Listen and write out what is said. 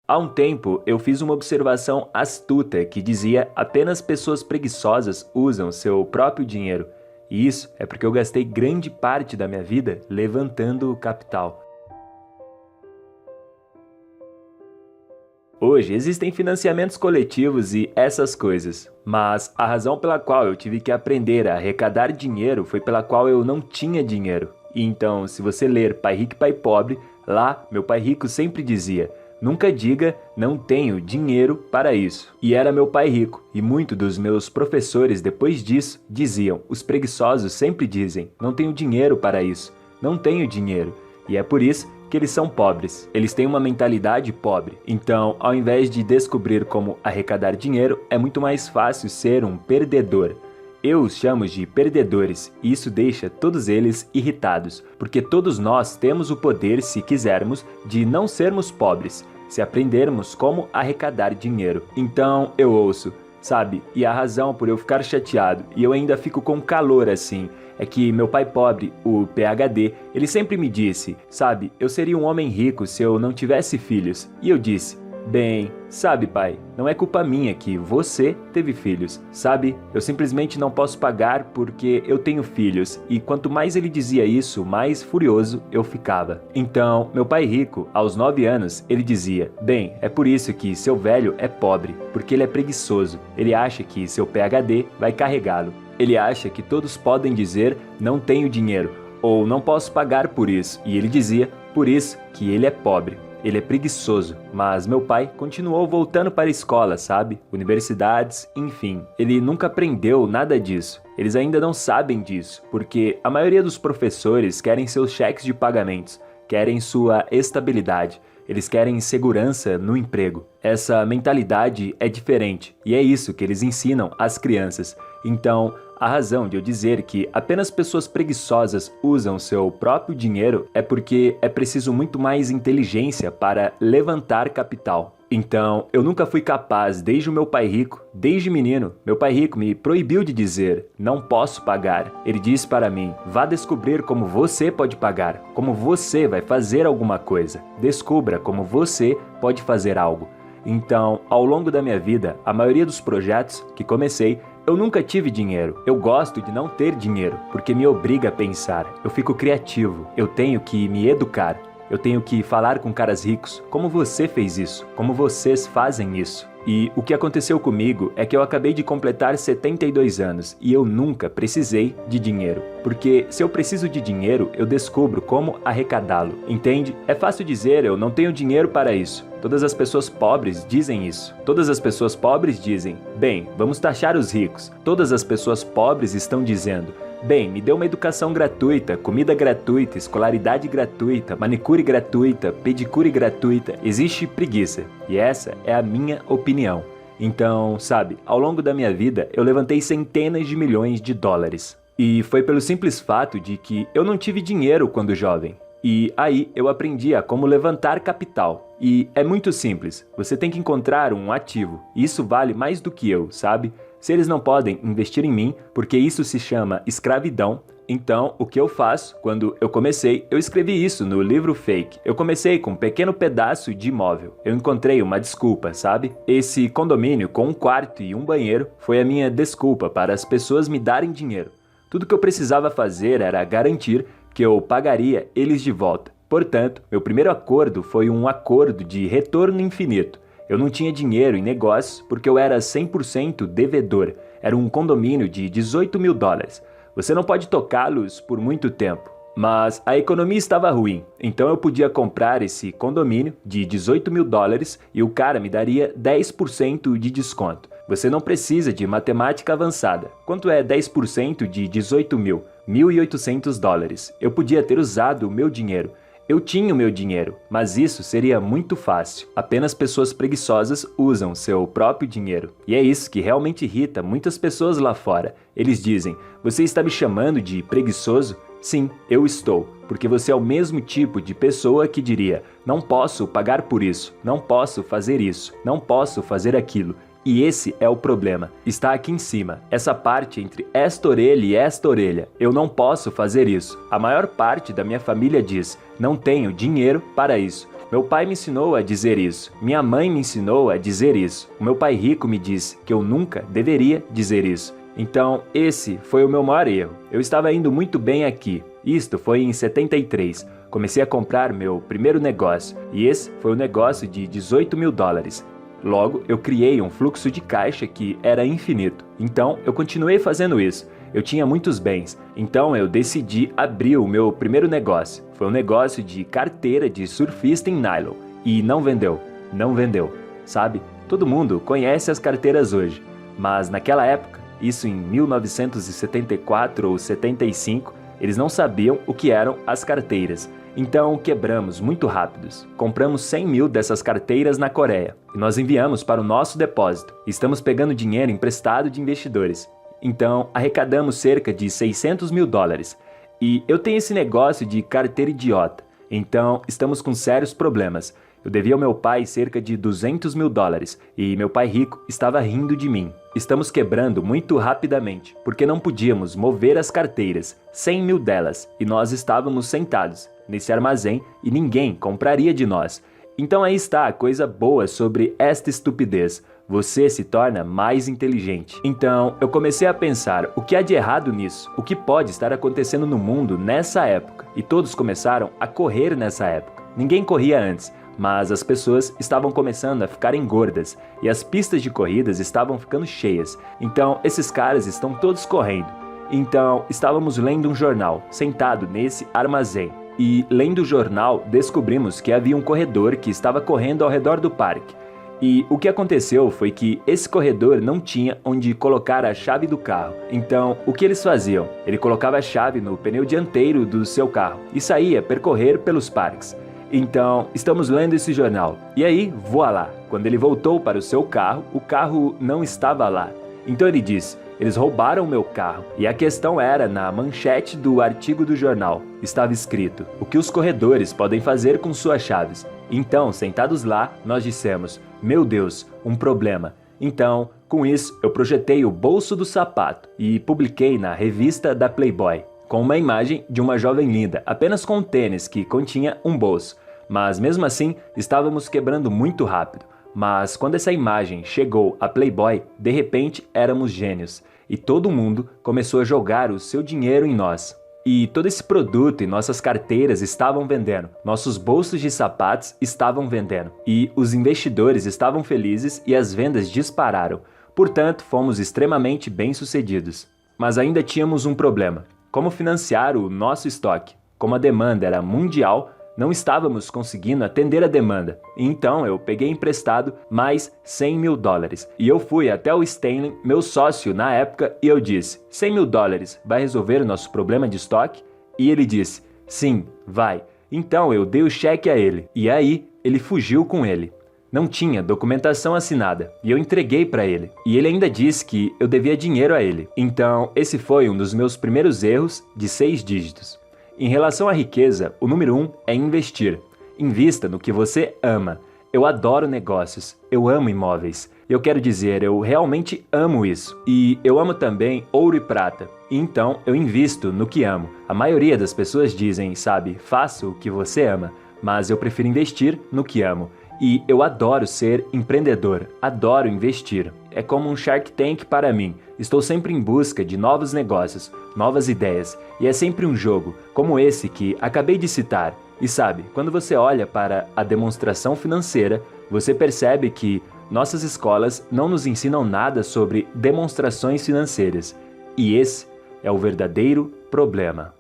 Há um tempo, eu fiz uma observação astuta que dizia apenas pessoas preguiçosas usam seu próprio dinheiro. E isso é porque eu gastei grande parte da minha vida levantando o capital. Hoje existem financiamentos coletivos e essas coisas, mas a razão pela qual eu tive que aprender a arrecadar dinheiro foi pela qual eu não tinha dinheiro. E então, se você ler Pai Rico e Pai Pobre, lá meu pai rico sempre dizia: nunca diga não tenho dinheiro para isso. E era meu pai rico, e muitos dos meus professores depois disso diziam: os preguiçosos sempre dizem não tenho dinheiro para isso, não tenho dinheiro. E é por isso que eles são pobres. Eles têm uma mentalidade pobre. Então, ao invés de descobrir como arrecadar dinheiro, é muito mais fácil ser um perdedor. Eu os chamo de perdedores, e isso deixa todos eles irritados, porque todos nós temos o poder, se quisermos, de não sermos pobres, se aprendermos como arrecadar dinheiro. Então, eu ouço, sabe, e a razão por eu ficar chateado, e eu ainda fico com calor assim, é que meu pai pobre, o PhD, ele sempre me disse, sabe, eu seria um homem rico se eu não tivesse filhos. E eu disse: bem, sabe pai, não é culpa minha que você teve filhos, sabe? Eu simplesmente não posso pagar porque eu tenho filhos. E quanto mais ele dizia isso, mais furioso eu ficava. Então, meu pai rico, aos 9 anos, ele dizia: bem, é por isso que seu velho é pobre, porque ele é preguiçoso. Ele acha que seu PhD vai carregá-lo. Ele acha que todos podem dizer não tenho dinheiro ou não posso pagar por isso. E ele dizia por isso que ele é pobre. Ele é preguiçoso, mas meu pai continuou voltando para a escola, sabe? Universidades, enfim. Ele nunca aprendeu nada disso. Eles ainda não sabem disso, porque a maioria dos professores querem seus cheques de pagamentos, querem sua estabilidade. Eles querem segurança no emprego. Essa mentalidade é diferente e é isso que eles ensinam às crianças. Então, a razão de eu dizer que apenas pessoas preguiçosas usam seu próprio dinheiro é porque é preciso muito mais inteligência para levantar capital. Então, eu nunca fui capaz, desde o meu pai rico, desde menino, meu pai rico me proibiu de dizer, não posso pagar. Ele disse para mim, vá descobrir como você pode pagar, como você vai fazer alguma coisa. Descubra como você pode fazer algo. Então, ao longo da minha vida, a maioria dos projetos que comecei, eu nunca tive dinheiro. Eu gosto de não ter dinheiro, porque me obriga a pensar. Eu fico criativo, eu tenho que me educar. Eu tenho que falar com caras ricos, como você fez isso, como vocês fazem isso. E o que aconteceu comigo é que eu acabei de completar 72 anos e eu nunca precisei de dinheiro. Porque se eu preciso de dinheiro, eu descubro como arrecadá-lo, entende? É fácil dizer eu não tenho dinheiro para isso. Todas as pessoas pobres dizem isso. Todas as pessoas pobres dizem, bem, vamos taxar os ricos. Todas as pessoas pobres estão dizendo, bem, me dê uma educação gratuita, comida gratuita, escolaridade gratuita, manicure gratuita, pedicure gratuita. Existe preguiça. E essa é a minha opinião. Então, sabe, ao longo da minha vida, eu levantei centenas de milhões de dólares. E foi pelo simples fato de que eu não tive dinheiro quando jovem. E aí eu aprendi a como levantar capital. E é muito simples, você tem que encontrar um ativo. E isso vale mais do que eu, sabe? Se eles não podem investir em mim, porque isso se chama escravidão, então o que eu faço? Quando eu comecei, eu escrevi isso no livro Fake. Eu comecei com um pequeno pedaço de imóvel. Eu encontrei uma desculpa, sabe? Esse condomínio com um quarto e um banheiro foi a minha desculpa para as pessoas me darem dinheiro. Tudo que eu precisava fazer era garantir que eu pagaria eles de volta. Portanto, meu primeiro acordo foi um acordo de retorno infinito. Eu não tinha dinheiro em negócios porque eu era 100% devedor. Era um condomínio de 18 mil dólares. Você não pode tocá-los por muito tempo. Mas a economia estava ruim, então eu podia comprar esse condomínio de 18 mil dólares e o cara me daria 10% de desconto. Você não precisa de matemática avançada. Quanto é 10% de 18 mil? 1.800 dólares. Eu podia ter usado o meu dinheiro. Eu tinha o meu dinheiro, mas isso seria muito fácil. Apenas pessoas preguiçosas usam seu próprio dinheiro. E é isso que realmente irrita muitas pessoas lá fora. Eles dizem, você está me chamando de preguiçoso? Sim, eu estou, porque você é o mesmo tipo de pessoa que diria, não posso pagar por isso, não posso fazer isso, não posso fazer aquilo. E esse é o problema. Está aqui em cima, essa parte entre esta orelha e esta orelha. Eu não posso fazer isso. A maior parte da minha família diz, não tenho dinheiro para isso. Meu pai me ensinou a dizer isso. Minha mãe me ensinou a dizer isso. O meu pai rico me disse que eu nunca deveria dizer isso. Então, esse foi o meu maior erro. Eu estava indo muito bem aqui. Isto foi em 73. Comecei a comprar meu primeiro negócio. E esse foi um negócio de 18 mil dólares. Logo, eu criei um fluxo de caixa que era infinito. Então, eu continuei fazendo isso. Eu tinha muitos bens, então eu decidi abrir o meu primeiro negócio. Foi um negócio de carteira de surfista em nylon. E não vendeu, sabe? Todo mundo conhece as carteiras hoje, mas naquela época, isso em 1974 ou 75, eles não sabiam o que eram as carteiras. Então quebramos muito rápidos. Compramos 100 mil dessas carteiras na Coreia e nós enviamos para o nosso depósito. Estamos pegando dinheiro emprestado de investidores. Então arrecadamos cerca de 600 mil dólares. E eu tenho esse negócio de carteira idiota. Então estamos com sérios problemas. Eu devia ao meu pai cerca de 200 mil dólares e meu pai rico estava rindo de mim. Estamos quebrando muito rapidamente, porque não podíamos mover as carteiras, 100 mil delas, e nós estávamos sentados nesse armazém e ninguém compraria de nós. Então aí está a coisa boa sobre esta estupidez. Você se torna mais inteligente. Então eu comecei a pensar, o que há de errado nisso? O que pode estar acontecendo no mundo nessa época? E todos começaram a correr nessa época. Ninguém corria antes. Mas as pessoas estavam começando a ficarem gordas e as pistas de corridas estavam ficando cheias. Então esses caras estão todos correndo. Então estávamos lendo um jornal, sentado nesse armazém. E lendo o jornal descobrimos que havia um corredor que estava correndo ao redor do parque. E o que aconteceu foi que esse corredor não tinha onde colocar a chave do carro. Então, o que eles faziam? Ele colocava a chave no pneu dianteiro do seu carro e saía percorrer pelos parques. Então, estamos lendo esse jornal. E aí, voilá, quando ele voltou para o seu carro, o carro não estava lá. Então ele disse, eles roubaram o meu carro. E a questão era, na manchete do artigo do jornal, estava escrito, o que os corredores podem fazer com suas chaves. Então, sentados lá, nós dissemos, meu Deus, um problema. Então, com isso, eu projetei o bolso do sapato e publiquei na revista da Playboy, com uma imagem de uma jovem linda, apenas com um tênis que continha um bolso. Mas mesmo assim, estávamos quebrando muito rápido. Mas quando essa imagem chegou à Playboy, de repente éramos gênios. E todo mundo começou a jogar o seu dinheiro em nós. E todo esse produto e nossas carteiras estavam vendendo. Nossos bolsos de sapatos estavam vendendo. E os investidores estavam felizes e as vendas dispararam. Portanto, fomos extremamente bem-sucedidos. Mas ainda tínhamos um problema. Como financiar o nosso estoque? Como a demanda era mundial, não estávamos conseguindo atender a demanda. Então eu peguei emprestado mais 100 mil dólares. E eu fui até o Stanley, meu sócio na época, e eu disse, 100 mil dólares vai resolver o nosso problema de estoque? E ele disse, sim, vai. Então eu dei o cheque a ele. E aí ele fugiu com ele. Não tinha documentação assinada, e eu entreguei para ele. E ele ainda disse que eu devia dinheiro a ele. Então, esse foi um dos meus primeiros erros de 6 dígitos. Em relação à riqueza, o número 1 é investir. Invista no que você ama. Eu adoro negócios, eu amo imóveis. Eu quero dizer, eu realmente amo isso. E eu amo também ouro e prata. E então, eu invisto no que amo. A maioria das pessoas dizem, sabe, faça o que você ama. Mas eu prefiro investir no que amo. E eu adoro ser empreendedor, adoro investir. É como um Shark Tank para mim. Estou sempre em busca de novos negócios, novas ideias. E é sempre um jogo, como esse que acabei de citar. E sabe, quando você olha para a demonstração financeira, você percebe que nossas escolas não nos ensinam nada sobre demonstrações financeiras. E esse é o verdadeiro problema.